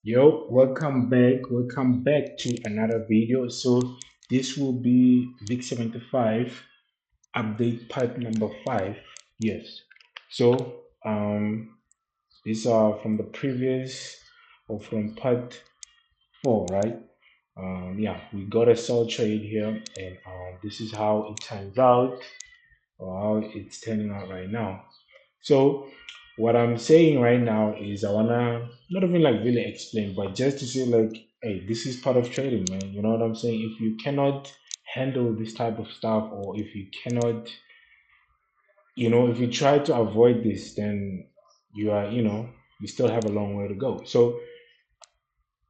Yo, welcome back to another video. So this will be VIX75 update part number 5. Yes. So these are from the previous or from part 4, right? Yeah, we got a sell trade here, and this is how it turns out, or how it's turning out right now. So what I'm saying right now is I wanna not even like really explain, but just to say like, hey, this is part of trading, man. You know what I'm saying? If you cannot handle this type of stuff, or if you cannot, if you try to avoid this, then you are, you still have a long way to go. So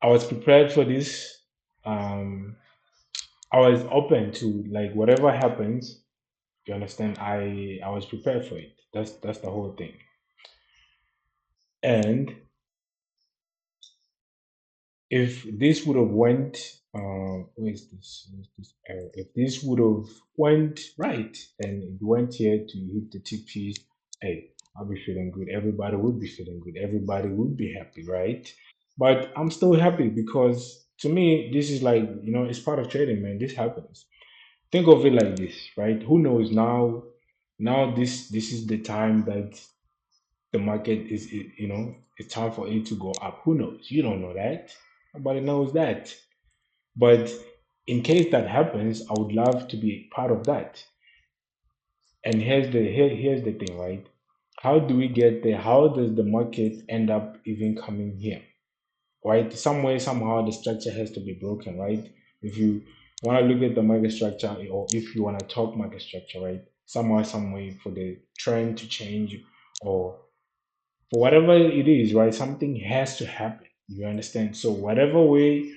I was prepared for this. Um, I was open to like whatever happens. You understand? I was prepared for it. That's the whole thing. And if this would have went where's this error? If this would have went right and it went here to hit the TPs, hey, I'll be feeling good. Everybody would be feeling good. Everybody would be happy, right? But I'm still happy because to me this is like, it's part of trading, man. This happens. Think of it like this, right? Who knows now this is the time that the market it's time for it to go up. Who knows? You don't know that. Nobody knows that. But in case that happens, I would love to be part of that. And here's the thing, right? How do we get there? How does the market end up even coming here? Right? Some way, somehow the structure has to be broken, right? If you want to look at the market structure, or if you want to talk market structure, right? Somehow, some way for the trend to change, or for whatever it is, right? Something has to happen. You understand? So whatever way,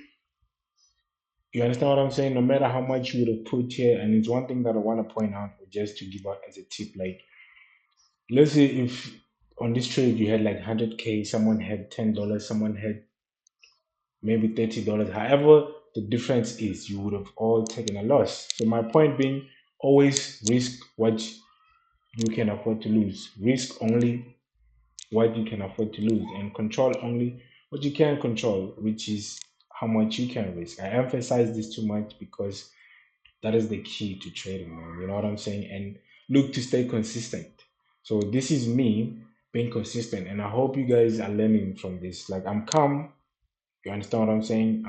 you understand what I'm saying? No matter how much you would have put here, and it's one thing that I want to point out, or just to give out as a tip, like let's say if on this trade you had like 100K, someone had $10, someone had maybe $30. However, the difference is you would have all taken a loss. So my point being, always risk what you can afford to lose. Risk only what you can afford to lose, and control only what you can control, which is how much you can risk. I emphasize this too much because that is the key to trading, man. You know what I'm saying? And look to stay consistent. So this is me being consistent, and I hope you guys are learning from this. Like I'm calm. You understand what I'm saying?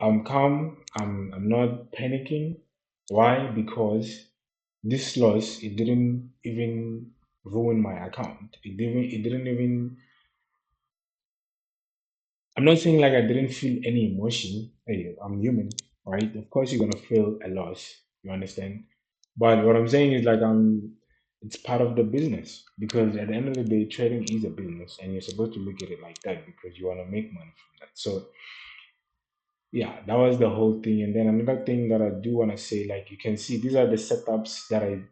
I'm calm. I'm not panicking. Why? Because this loss, it didn't even ruin my account. It didn't even, I'm not saying like I didn't feel any emotion. Hey, I'm human, right? Of course you're gonna feel a loss. You understand? But what I'm saying is like it's part of the business, because at the end of the day, trading is a business, and you're supposed to look at it like that because you want to make money from that. So yeah, that was the whole thing. And then another thing that I do want to say, like you can see, these are the setups that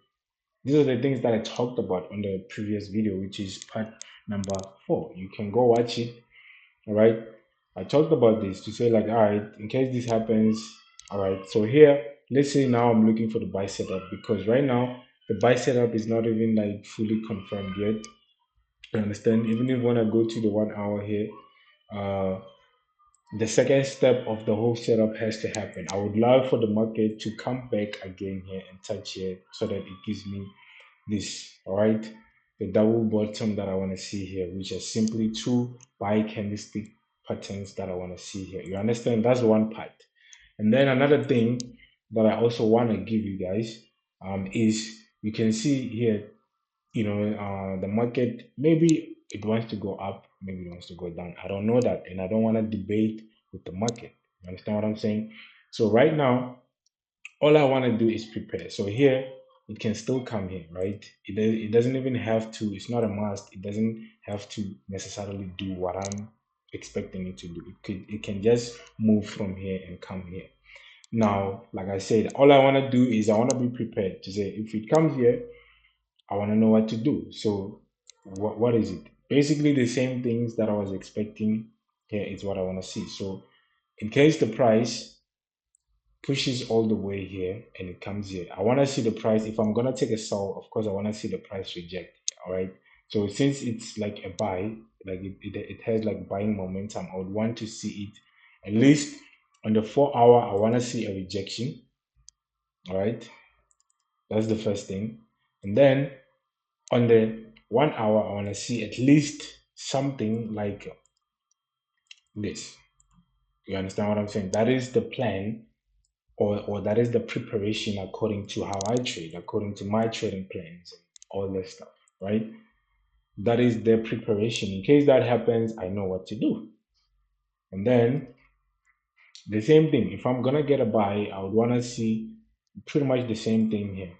these are the things that I talked about on the previous video, which is part number 4. You can go watch it. All right. I talked about this to say like, all right, in case this happens, all right. So here, let's say now I'm looking for the buy setup, because right now the buy setup is not even like fully confirmed yet. You understand? Even if when I go to the 1 hour here, uh, the second step of the whole setup has to happen. I would love for the market to come back again here and touch here, so that it gives me this, all right, the double bottom that I want to see here, which is simply two biochemistry patterns that I want to see here. You understand? That's one part. And then another thing that I also want to give you guys is, you can see here, the market, maybe it wants to go up, maybe it wants to go down. I don't know that, and I don't want to debate with the market. You understand what I'm saying? So right now, all I want to do is prepare. So here, it can still come here, right? It doesn't even have to, it's not a must. It doesn't have to necessarily do what I'm expecting it to do. It can just move from here and come here. Now, like I said, all I want to do is I want to be prepared to say, if it comes here, I want to know what to do. So what is it? Basically the same things that I was expecting here is what I want to see. So in case the price pushes all the way here and it comes here, I want to see the price. If I'm going to take a sell, of course, I want to see the price reject. All right. So since it's like a buy, like it has like buying momentum, I would want to see it at least on the 4 hour. I want to see a rejection. All right, that's the first thing. And then on the 1 hour, I want to see at least something like this. You understand what I'm saying? That is the plan, or that is the preparation according to how I trade, according to my trading plans and all that stuff, right? That is the preparation. In case that happens, I know what to do. And then the same thing, if I'm gonna get a buy, I would wanna see pretty much the same thing here,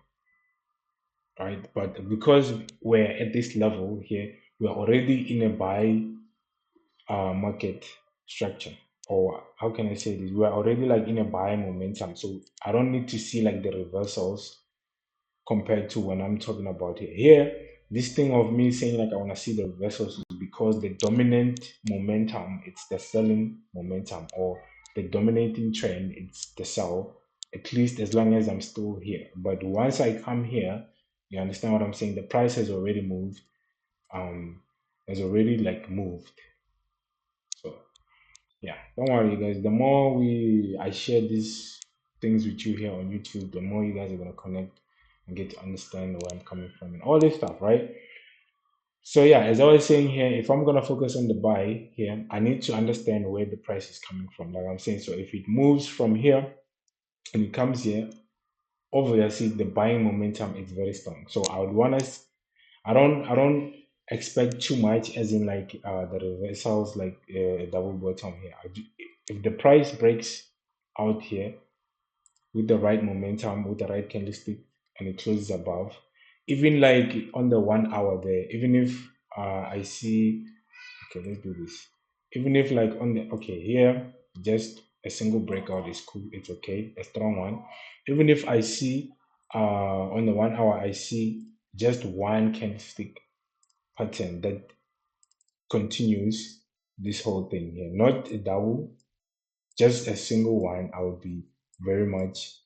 right? But because we're at this level here, we're already in a buy market structure. Or how can I say this? We're already like in a buy momentum. So I don't need to see like the reversals compared to when I'm talking about here. Here, this thing of me saying like I want to see the reversals is because the dominant momentum, it's the selling momentum, or the dominating trend, it's the sell, at least as long as I'm still here. But once I come here, you understand what I'm saying? The price has already moved, um, has already like moved. So yeah, don't worry, guys. The more I share these things with you here on YouTube, the more you guys are gonna connect and get to understand where I'm coming from and all this stuff, right? So yeah, as I was saying here, if I'm gonna focus on the buy here, I need to understand where the price is coming from. Like I'm saying, so if it moves from here and it comes here, obviously the buying momentum is very strong. So I would want to. I don't expect too much, as in like the reversals, like a double bottom here. If the price breaks out here with the right momentum, with the right candlestick, and it closes above, even like on the 1 hour there, even if I see, okay, let's do this. Even if like on the, okay, here, just a single breakout is cool, it's okay, a strong one. Even if I see on the 1 hour, I see just one candlestick pattern that continues this whole thing here, not a double, just a single one, I would be very much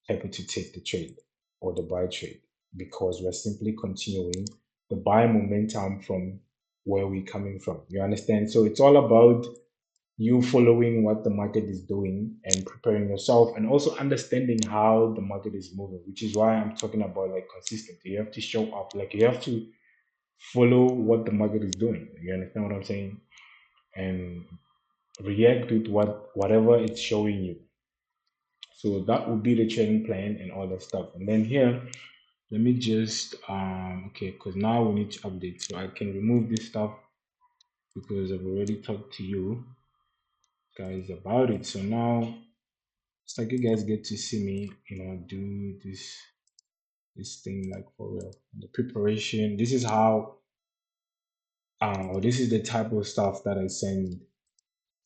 happy to take the trade or the buy trade, because we're simply continuing the buy momentum from where we're coming from. You understand? So it's all about you following what the market is doing and preparing yourself, and also understanding how the market is moving, which is why I'm talking about like consistency. You have to show up, like you have to follow what the market is doing. You understand what I'm saying? And react with whatever it's showing you. So that would be the training plan and all that stuff. And then here, let me just okay, because now we need to update. So I can remove this stuff because I've already talked to you guys about it. So now it's like you guys get to see me, do this thing like for real. The preparation. This is how or this is the type of stuff that I send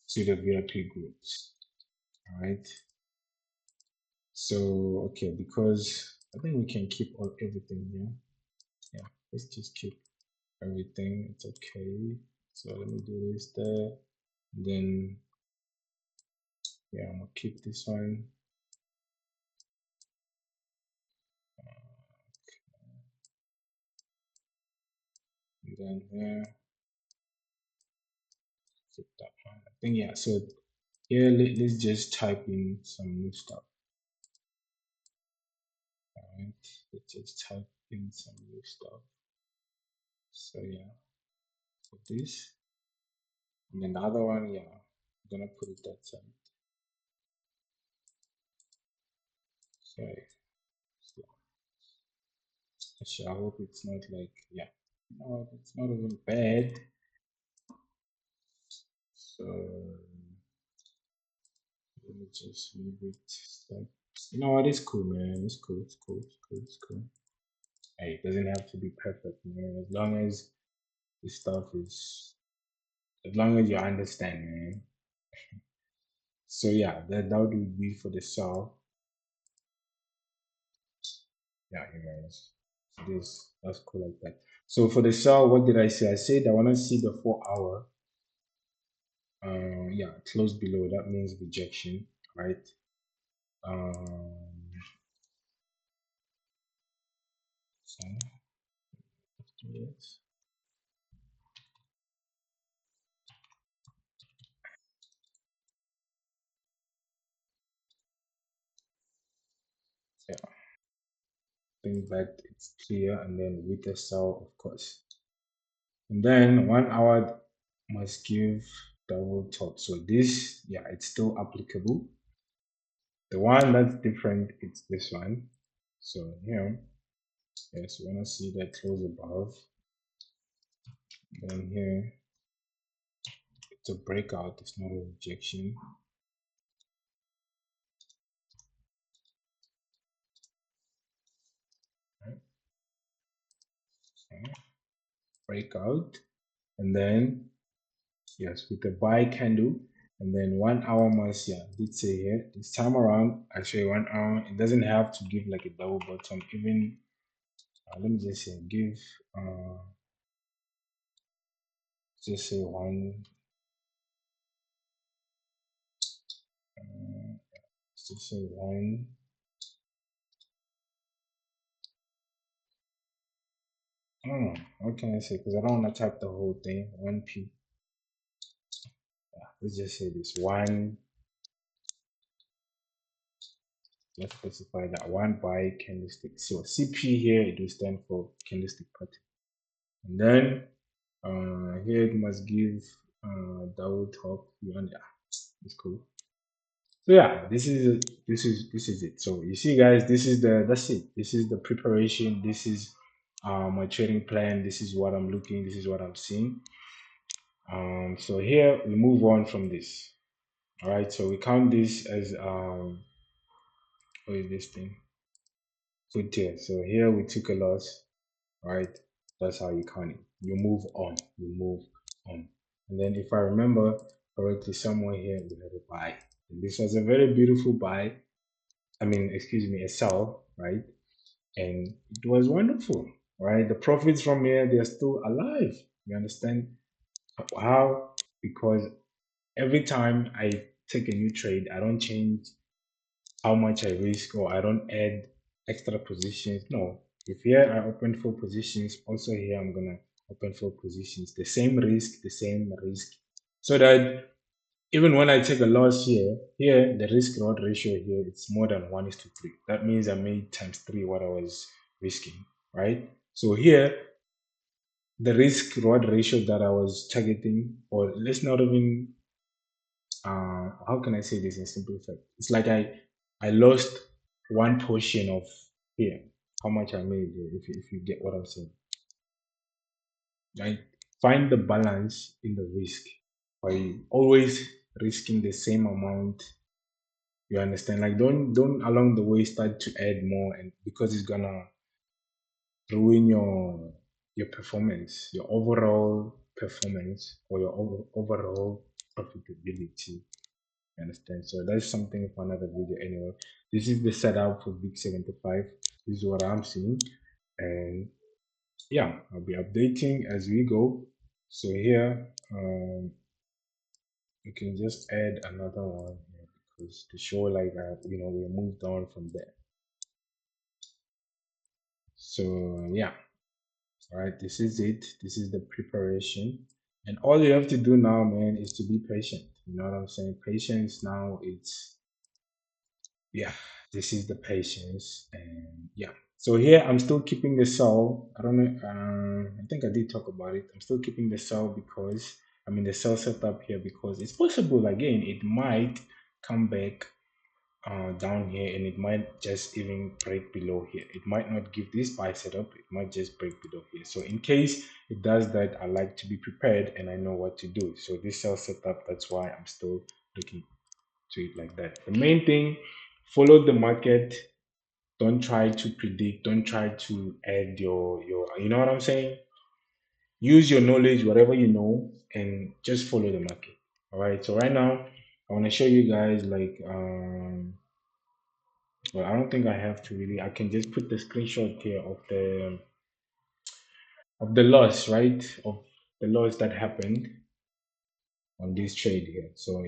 to the VIP groups. All right. So okay, because I think we can keep all everything here. Yeah, let's just keep everything. It's okay. So let me do this there. Then yeah, I'm gonna keep this one. And then here, keep that one. I think yeah. So here, let's just type in some new stuff. All right, let's just type in some new stuff. So yeah, for this, and then the other one, yeah, I'm gonna put it that side. Okay. So actually, I hope it's not like, yeah. No, it's not even bad. So let me just leave it like, you know what? It's cool, man. It's cool. It's cool. It's cool. It's cool. Hey, it doesn't have to be perfect, man. As long as the stuff is, as long as you understand, man. So yeah, that would be for the sell. Yeah, you guys. This that's cool like that. So for the sell, what did I say? I said I want to see the 4 hour. Yeah, close below. That means rejection, right? Um, so, yes. think that it's clear, and then with a sell, of course. And then 1 hour must give double top. So this, yeah, it's still applicable. The one that's different, it's this one. So here, yes, we want to see that close above. Then here, it's a breakout, it's not a rejection. Right? Okay. Breakout. And then, yes, with the buy candle. And then 1 hour must, yeah, did say here. This time around, actually 1 hour, it doesn't have to give like a double bottom. Even, let me just say, give, just say one, just say one. I don't know. What can I say? Because I don't want to type the whole thing. 1P. Yeah, let's just say this one. Let's specify that one by candlestick. So CP here, it will stand for candlestick pattern. And then here it must give double top beyond. Yeah, it's cool. So yeah, this is it. So you see, guys, that's it. This is the preparation. This is my trading plan. This is what I'm looking. This is what I'm seeing. So here we move on from this. All right. So we count this as what is this thing? Good tier. So here we took a loss. Right? That's how you count it. You move on. You move on. And then if I remember correctly, somewhere here we had a buy. And this was a very beautiful buy. I mean, excuse me, a sell, right? And it was wonderful, right? The profits from here, they're still alive. You understand how? Because every time I take a new trade, I don't change how much I risk or I don't add extra positions. No, if here I open 4 positions, also here I'm gonna open 4 positions. The same risk, so that even when I take a loss here the risk reward ratio here it's more than 1:3. That means I made times 3 what I was risking, right? So here the risk reward ratio that I was targeting, or let's not even how can I say this in simple fact? It's like I lost one portion of here, how much I made here, if you get what I'm saying. Right? Find the balance in the risk by always risking the same amount. You understand? Like don't along the way start to add more, and because it's gonna ruin your performance, your overall performance, or your overall profitability. You understand? So that's something for another video anyway. This is the setup for VIX75. This is what I'm seeing. And yeah, I'll be updating as we go. So here, you can just add another one here because to show like we moved on from there. So yeah, all right, this is it. This is the preparation. And all you have to do now, man, is to be patient. You know what I'm saying? Patience now, it's yeah, this is the patience. And yeah, so here I'm still keeping the cell. I don't know, I think I did talk about it. I'm still keeping the cell because I mean the cell setup here because it's possible again it might come back down here and it might just even break below here. It might not give this buy setup, it might just break below here. So in case it does that, I like to be prepared and I know what to do. So this cell setup, that's why I'm still looking to it like that. The main thing, follow the market. Don't try to predict. Don't try to add your. You know what I'm saying? Use your knowledge, whatever you know, and just follow the market. All right. So right now, I want to show you guys like well, I don't think I have to really. I can just put the screenshot here of the loss, right? Of the loss that happened on this trade here. So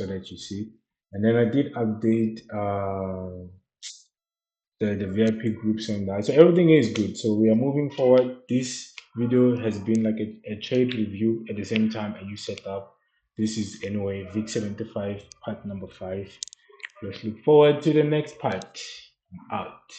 that you see. And then I did update the VIP groups and that. So everything is good. So we are moving forward. This video has been like a trade review at the same time a new setup. This is anyway VIX75 part number 5. Let's look forward to the next part. I'm out.